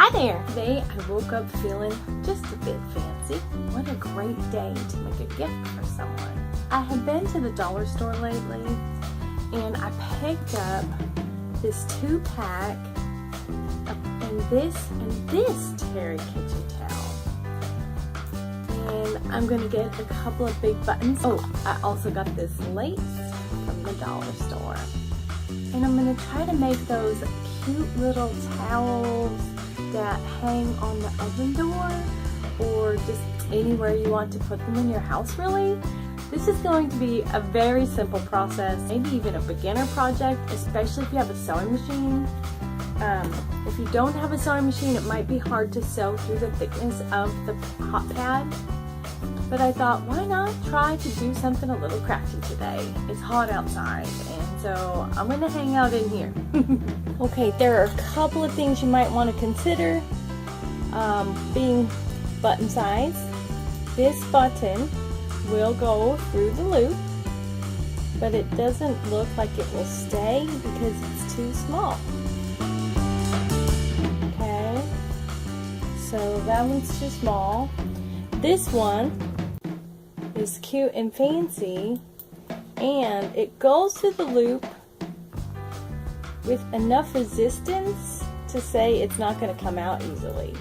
Hi there! Today I woke up feeling just a bit fancy. What a great day to make a gift for someone. I have been to the dollar store lately and I picked up this 2-pack and this terry kitchen towel. And I'm gonna get a couple of big buttons. Oh, I also got this lace from the dollar store. And I'm gonna try to make those cute little towels that hang on the oven door or just anywhere you want to put them in your house, really. This is going to be a very simple process, maybe even a beginner project, especially if you have a sewing machine. If you don't have a sewing machine, it might be hard to sew through the thickness of the hot pad. But I thought, why not try to do something a little crafty today? It's hot outside, and so I'm gonna hang out in here. Okay, there are a couple of things you might want to consider being button size. This button will go through the loop, but it doesn't look like it will stay because it's too small. Okay, so that one's too small. This one is cute and fancy, and it goes through the loop with enough resistance to say it's not going to come out easily.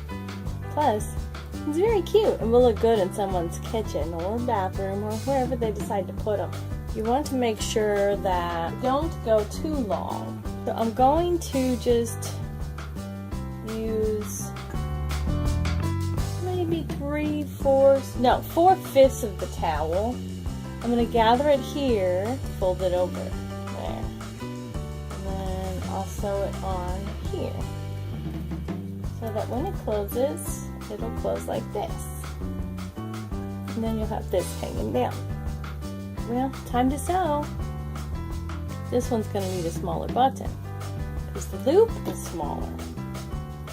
Plus, it's very cute and will look good in someone's kitchen or bathroom or wherever they decide to put them. You want to make sure that you don't go too long. So I'm going to just use maybe 4/5 of the towel. I'm going to gather it here, fold it over there, and then I'll sew it on here so that when it closes, it'll close like this, and then you'll have this hanging down. Well, time to sew. This one's going to need a smaller button because the loop is smaller.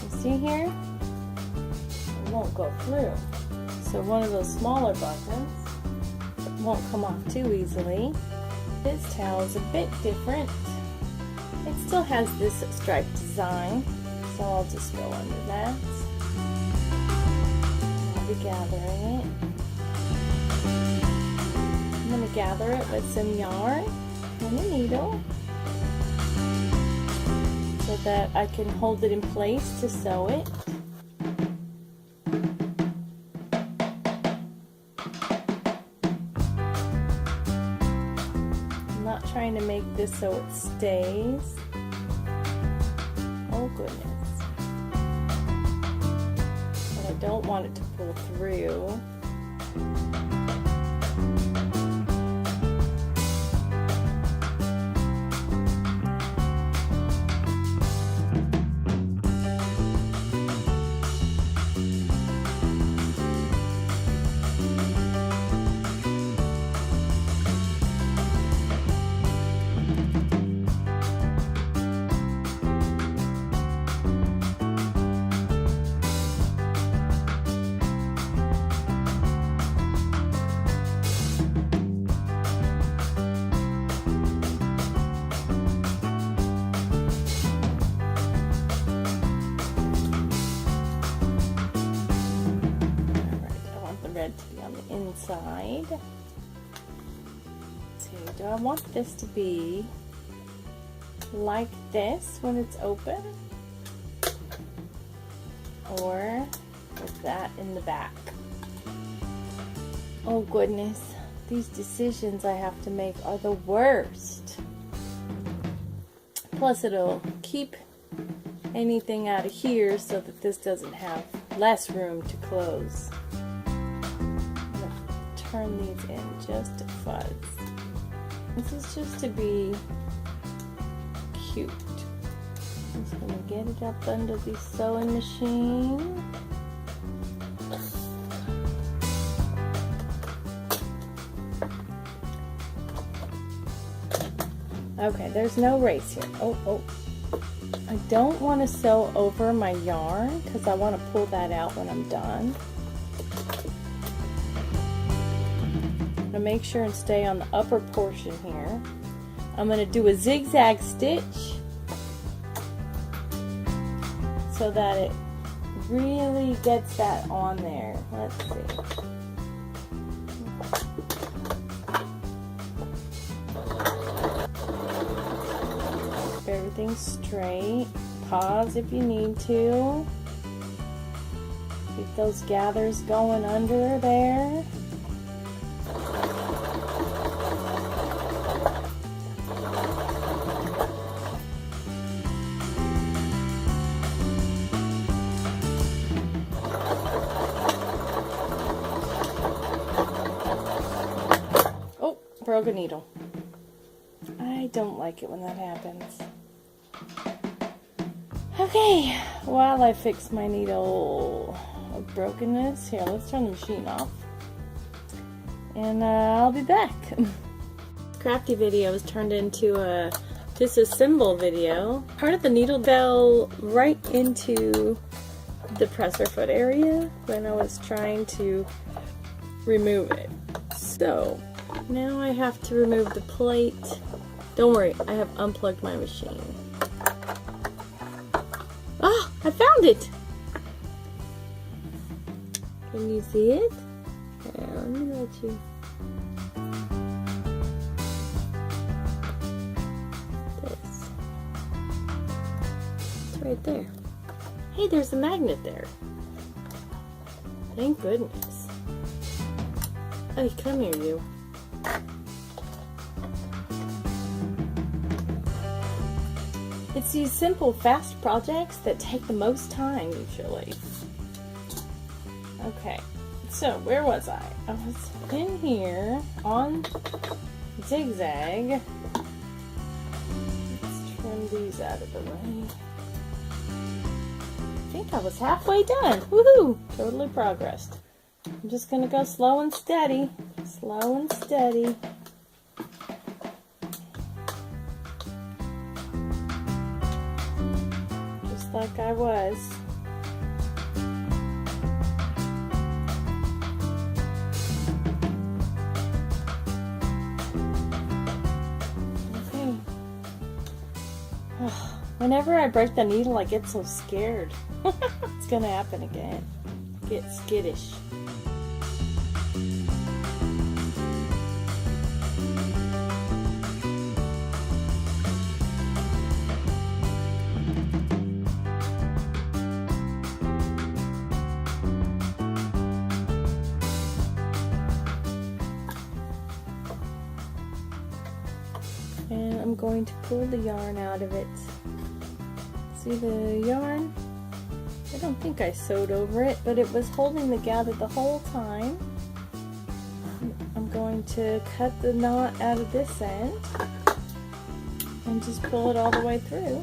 You see here? It won't go through. So one of those smaller buttons won't come off too easily. This towel is a bit different. It still has this striped design, so I'll just go under that. I'll be gathering it. I'm going to gather it with some yarn and a needle so that I can hold it in place to sew it. Trying to make this so it stays. Oh goodness. But I don't want it to pull through. To be on the inside. Let's see, do I want this to be like this when it's open, or with that in the back? Oh goodness, these decisions I have to make are the worst. Plus it'll keep anything out of here so that this doesn't have less room to close. Turn these in just a fuzz. This is just to be cute. I'm just going to get it up under the sewing machine. Okay, there's no race here. Oh. I don't want to sew over my yarn because I want to pull that out when I'm done. To make sure and stay on the upper portion here. I'm going to do a zigzag stitch so that it really gets that on there. Let's see. Keep everything straight. Pause if you need to. Keep those gathers going under there. Broke a needle. I don't like it when that happens. Okay, while I fix my needle of brokenness, here, let's turn the machine off. And I'll be back. Crafty video was turned into a disassemble video. Part of the needle fell right into the presser foot area when I was trying to remove it. So now I have to remove the plate. Don't worry, I have unplugged my machine. Oh, I found it! Can you see it? Yeah, let me let you. This. It's right there. Hey, there's a magnet there. Thank goodness. Hey, come here, you. It's these simple, fast projects that take the most time, usually. Okay, so where was I? I was in here on zigzag. Let's trim these out of the way. I think I was halfway done. Woohoo! Totally progressed. I'm just gonna go slow and steady. Slow and steady. Just like I was. Okay. Whenever I break the needle, I get so scared. It's gonna happen again. Get skittish. And I'm going to pull the yarn out of it. See the yarn? I don't think I sewed over it, but it was holding the gather the whole time. I'm going to cut the knot out of this end and just pull it all the way through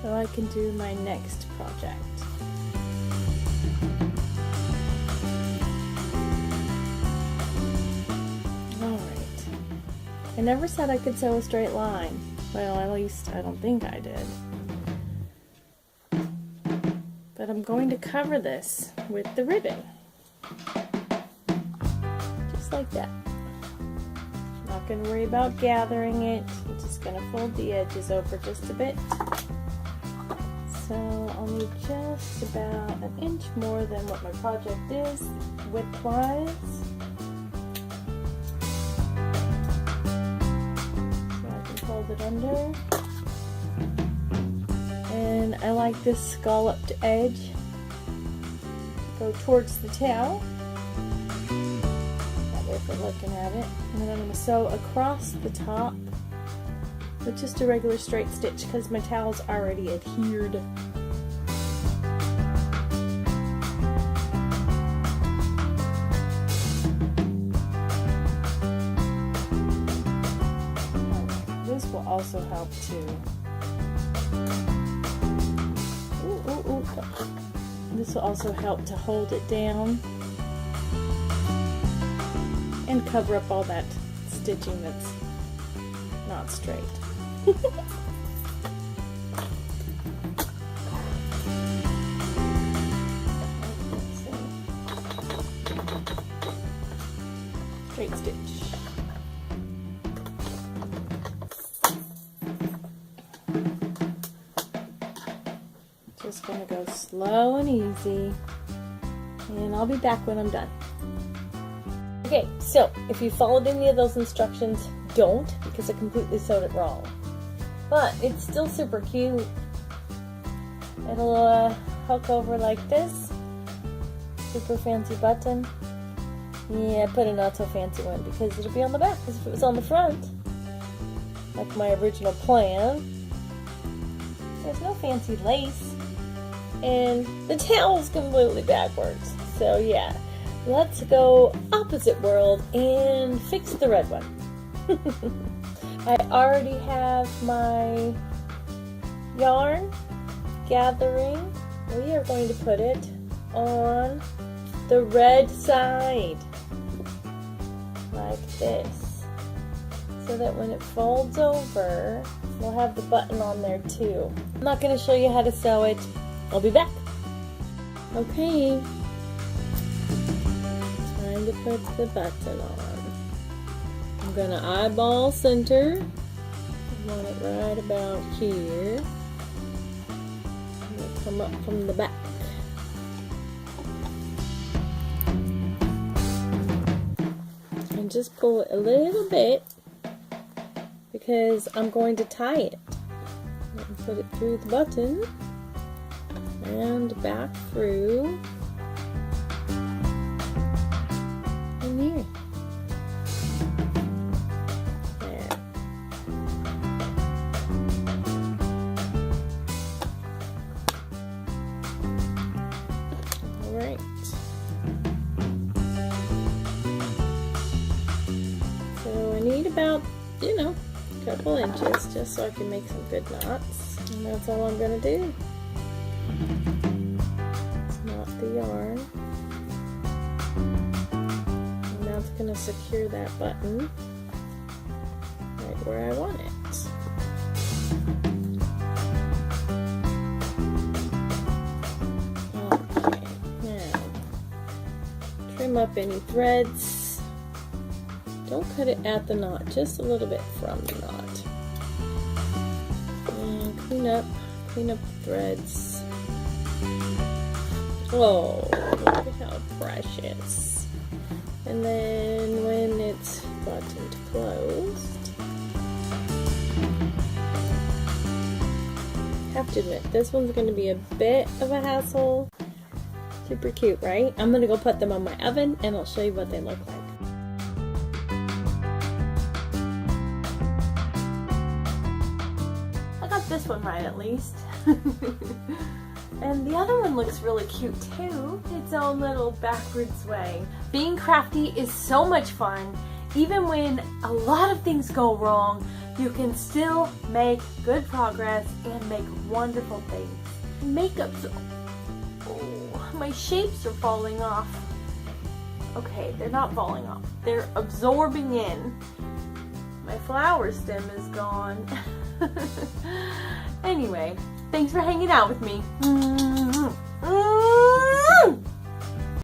so I can do my next project. I never said I could sew a straight line. Well, at least I don't think I did. But I'm going to cover this with the ribbon. Just like that. Not going to worry about gathering it. I'm just going to fold the edges over just a bit. So I'll need just about an inch more than what my project is width-wise. Fold it under, and I like this scalloped edge to go towards the towel, that way if we're looking at it, and then I'm going to sew across the top with just a regular straight stitch because my towel's already adhered. Also help to this will also help to hold it down and cover up all that stitching that's not straight. Straight stitch. Just going gonna go slow and easy, and I'll be back when I'm done. Okay, so if you followed any of those instructions, don't, because I completely sewed it wrong. But it's still super cute. It'll hook over like this. Super fancy button. Yeah, I put a not so fancy one because it'll be on the back, because if it was on the front, like my original plan, there's no fancy lace. And the towel's completely backwards. So yeah, let's go opposite world and fix the red one. I already have my yarn gathering. We are going to put it on the red side, like this, so that when it folds over, we'll have the button on there too. I'm not going to show you how to sew it. I'll be back. Okay, time to put the button on. I'm going to eyeball center. I want it right about here. I'm going to come up from the back. And just pull it a little bit, because I'm going to tie it. And put it through the button and back through in here. There. All right. So I need about, a couple inches just so I can make some good knots. And that's all I'm going to do. Knot the yarn. And that's going to secure that button right where I want it. Okay, now trim up any threads. Don't cut it at the knot, just a little bit from the knot. And clean up the threads. Oh, look at how precious. And then when it's buttoned closed, have to admit, this one's going to be a bit of a hassle. Super cute, right? I'm going to go put them on my oven and I'll show you what they look like. This one right, at least. And the other one looks really cute too. Its own little backwards way. Being crafty is so much fun. Even when a lot of things go wrong, you can still make good progress and make wonderful things. Makeup's, oh, my shapes are falling off. Okay, they're not falling off. They're absorbing in. My flower stem is gone. Anyway, thanks for hanging out with me.